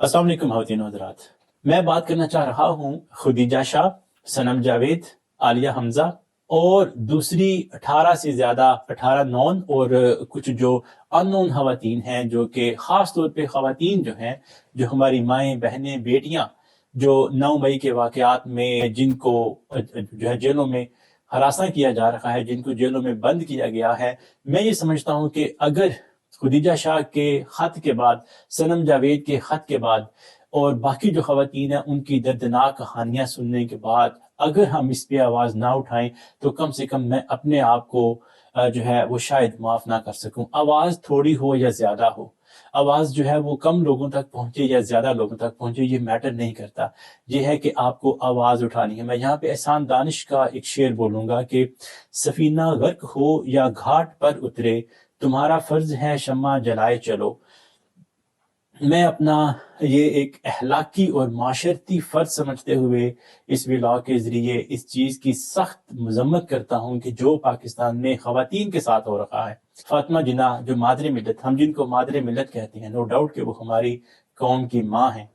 अस्सलाम वालेकुम ख़वातीन व हज़रात। मैं बात करना चाह रहा हूँ खुदीजा शाह, सनम जावेद, आलिया हमजा और दूसरी 18 से ज़्यादा 18 नॉन और कुछ जो अननोन ख़वातीन हैं, जो कि ख़ास तौर पे ख़वातीन जो हैं, जो हमारी माएँ, बहनें, बेटियाँ जो 9 मई के वाक़यात में जिनको जो है जेलों में हरासा किया जा रहा है, जिनको जेलों में बंद किया गया है। मैं ये समझता हूँ कि अगर खुदीजा शाह के खत के बाद, सनम जावेद के खत के बाद और बाकी जो खवातीन हैं उनकी दर्दनाक कहानियां सुनने के बाद अगर हम इस पे आवाज ना उठाएं तो कम से कम मैं अपने आप को जो है वो शायद माफ ना कर सकूं। आवाज थोड़ी हो या ज्यादा हो, आवाज जो है वो कम लोगों तक पहुंचे या ज्यादा लोगों तक पहुंचे, ये मैटर नहीं करता। ये है कि आपको आवाज उठानी है। मैं यहाँ पे एहसान दानिश का एक शेर बोलूंगा कि सफीना गर्क हो या घाट पर उतरे, तुम्हारा फर्ज है शम्मा जलाए चलो। मैं अपना ये एक अहलाकी और माशरती फर्ज समझते हुए इस व्लॉग के जरिए इस चीज की सख्त मजम्मत करता हूँ कि जो पाकिस्तान में खवातीन के साथ हो रहा है। फातिमा जिन्ना जो मादरे मिल्लत, हम जिनको मादरे मिल्लत कहते हैं, नो डाउट कि वो हमारी कौम की माँ हैं,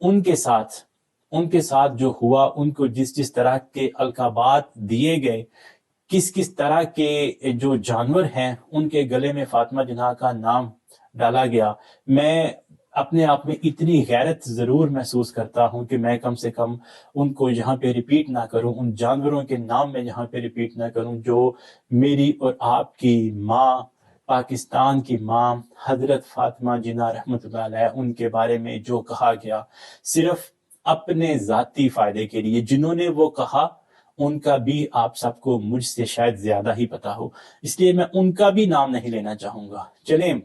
उनके साथ जो हुआ, उनको जिस जिस तरह के अलकाबात दिए गए, किस किस तरह के जो जानवर हैं उनके गले में फातिमा जिन्ना का नाम डाला गया, मैं अपने आप में इतनी गैरत जरूर महसूस करता हूं कि मैं कम से कम उनको यहाँ पे रिपीट ना करूं, उन जानवरों के नाम में यहाँ पे रिपीट ना करूं जो मेरी और आपकी माँ, पाकिस्तान की माँ हजरत फातिमा जिन्ना रहमतुल्लाह अलैहा, उनके बारे में जो कहा गया सिर्फ अपने जाती फायदे के लिए। जिन्होंने वो कहा उनका भी आप सबको मुझसे शायद ज्यादा ही पता हो, इसलिए मैं उनका भी नाम नहीं लेना चाहूंगा। चलें,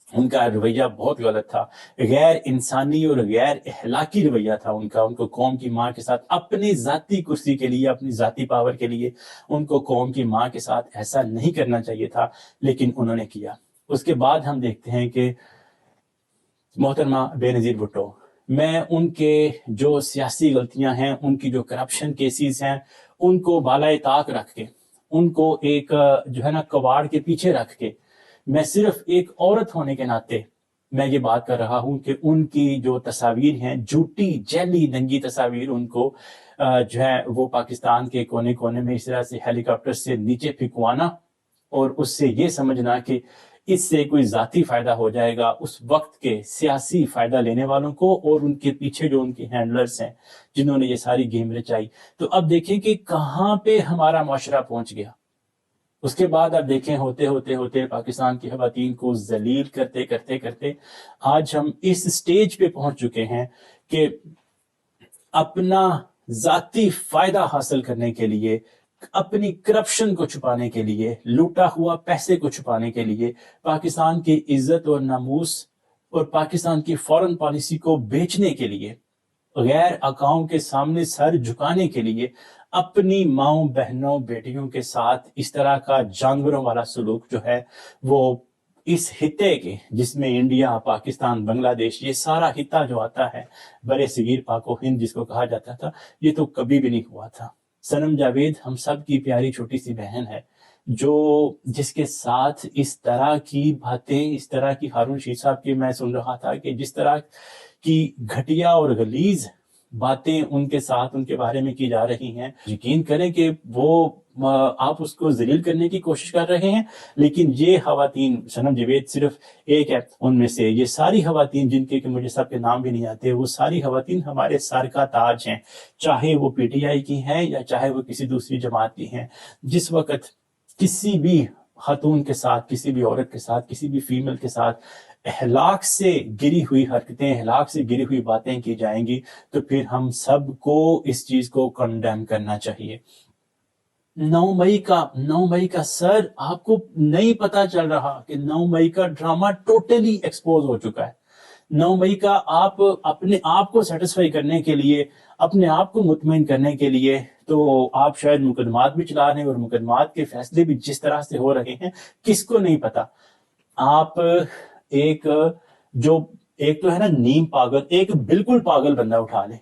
उनका रवैया बहुत गलत था, गैर इंसानी और गैर अखलाकी रवैया था उनका। उनको कौम की माँ के साथ अपनी जाती कुर्सी के लिए, अपनी जाती पावर के लिए उनको कौम की माँ के साथ ऐसा नहीं करना चाहिए था, लेकिन उन्होंने किया। उसके बाद हम देखते हैं कि मोहतरमा बेनजीर भुट्टो, मैं उनके जो सियासी गलतियां हैं, उनकी जो करप्शन केसेस हैं, उनको बालाए ताक रख के, उनको एक जो है ना कबाड़ के पीछे रख के, मैं सिर्फ एक औरत होने के नाते मैं ये बात कर रहा हूं कि उनकी जो तस्वीर हैं, झूठी जैली नंगी तस्वीर, उनको जो है वो पाकिस्तान के कोने कोने में इस तरह से हेलीकॉप्टर से नीचे फिकवाना और उससे ये समझना कि इससे कोई जाती फायदा हो जाएगा उस वक्त के सियासी फायदा लेने वालों को और उनके पीछे जो उनके हैंडलर्स हैं जिन्होंने ये सारी गेम रचाई। तो अब देखें कि कहां पे हमारा माशरा पहुंच गया। उसके बाद अब देखें, होते होते होते पाकिस्तान की खवातीन को जलील करते करते करते आज हम इस स्टेज पे पहुंच चुके हैं कि अपना जाती फायदा हासिल करने के लिए, अपनी करप्शन को छुपाने के लिए, लूटा हुआ पैसे को छुपाने के लिए, पाकिस्तान की इज्जत और नामूस और पाकिस्तान की फॉरेन पॉलिसी को बेचने के लिए, गैर आकाओं के सामने सर झुकाने के लिए, अपनी माओ बहनों बेटियों के साथ इस तरह का जानवरों वाला सलूक जो है वो इस हिते के, जिसमें इंडिया, पाकिस्तान, बांग्लादेश, ये सारा हिता जो आता है, बड़े सगीर पाको हिंद जिसको कहा जाता था, ये तो कभी भी नहीं हुआ था। सनम जावेद हम सब की प्यारी छोटी सी बहन है जो जिसके साथ इस तरह की बातें, इस तरह की, हारून शीर साहब की मैं सुन रहा था कि जिस तरह की घटिया और गलीज बातें उनके साथ, उनके बारे में की जा रही हैं, यकीन करें कि वो आप उसको जलील करने की कोशिश कर रहे हैं। लेकिन ये खवातीन, सनम जावेद सिर्फ एक है उनमें से, ये सारी खवातीन जिनके कि मुझे सबके नाम भी नहीं आते, वो सारी खवातीन हमारे सर का ताज हैं, चाहे वो पीटीआई की हैं या चाहे वो किसी दूसरी जमात की हैं। जिस वक्त किसी भी खातून के साथ, किसी भी औरत के साथ, किसी भी फीमेल के साथ अहलाक से गिरी हुई हरकतें, अहलाक से गिरी हुई बातें की जाएंगी तो फिर हम सबको इस चीज को कंडेम करना चाहिए। 9 मई का सर, आपको नहीं पता चल रहा कि 9 मई का ड्रामा टोटली एक्सपोज हो चुका है। 9 मई का आप अपने आप को सेटिस्फाई करने के लिए, अपने आप को मुतमईन करने के लिए तो आप शायद मुकदमात भी चला रहे हैं और मुकदमात के फैसले भी जिस तरह से हो रहे हैं किसको नहीं पता। आप एक जो एक तो है ना नीम पागल, एक बिल्कुल पागल बंदा उठा ले,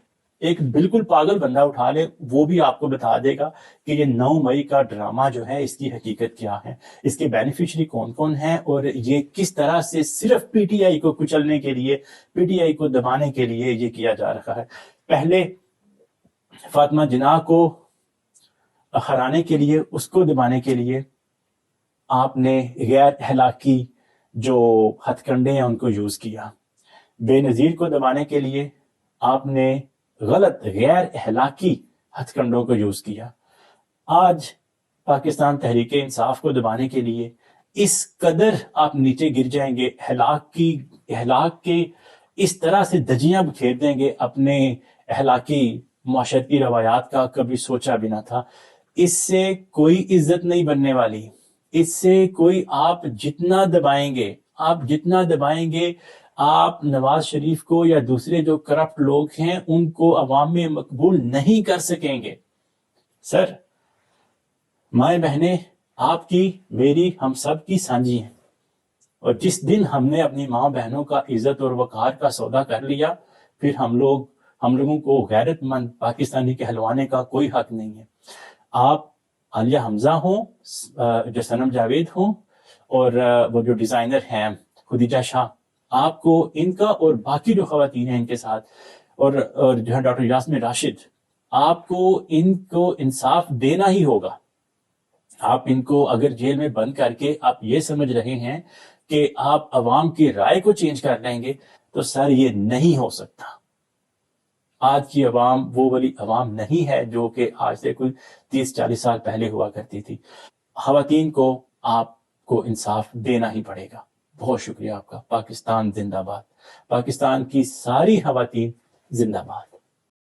ایک بالکل پاگل بندہ اٹھا لے وہ بھی آپ کو بتا دے گا کہ یہ 9 مئی کا ڈرامہ جو ہے اس کی حقیقت کیا ہے، اس کے بینیفیشری کون کون ہیں، اور یہ کس طرح سے صرف پی ٹی آئی کو کچلنے کے لیے، پی ٹی آئی کو دبانے کے لیے یہ کیا جا رہا ہے۔ پہلے فاطمہ جناح کو ہرانے کے لیے، اس کو دبانے کے لیے آپ نے غیر اخلاقی جو ہتھ کنڈے ہیں ان کو یوز کیا، بے نظیر کو دبانے کے لیے آپ نے غلط غیر اخلاقی ہتھ کنڈوں کو یوز کیا، آج پاکستان تحریک انصاف کو دبانے کے لیے اس قدر آپ نیچے گر جائیں گے، اخلاق کے اس طرح سے دجیاں بکھیر دیں گے، اپنے اخلاقی معاشرتی روایات کا کبھی سوچا بھی نہ تھا۔ اس سے کوئی عزت نہیں بننے والی، اس سے کوئی، آپ جتنا دبائیں گے آپ نواز شریف کو یا دوسرے جو کرپٹ لوگ ہیں ان کو عوام میں مقبول نہیں کر سکیں گے۔ سر، مائیں بہنیں آپ کی، میری، ہم سب کی سانجی ہیں، اور جس دن ہم نے اپنی ماں بہنوں کا عزت اور وقار کا سودا کر لیا، پھر ہم لوگوں کو غیرت مند پاکستانی کہلوانے کا کوئی حق نہیں ہے۔ آپ عالیہ حمزہ ہوں، جو صنم جاوید ہوں، اور وہ جو ڈیزائنر ہیں خدیجہ شاہ، آپ کو ان کا اور باقی جو خواتین ہیں ان کے ساتھ، اور جو ہے ڈاکٹر یاسمین راشد، آپ کو ان کو انصاف دینا ہی ہوگا۔ آپ ان کو اگر جیل میں بند کر کے آپ یہ سمجھ رہے ہیں کہ آپ عوام کی رائے کو چینج کر لیں گے تو سر یہ نہیں ہو سکتا۔ آج کی عوام وہ والی عوام نہیں ہے جو کہ آج سے کوئی 30-40 سال پہلے ہوا کرتی تھی۔ خواتین کو آپ کو انصاف دینا ہی پڑے گا۔ بہت شکریہ آپ کا۔ پاکستان زندہ باد، پاکستان کی ساری خواتین زندہ باد۔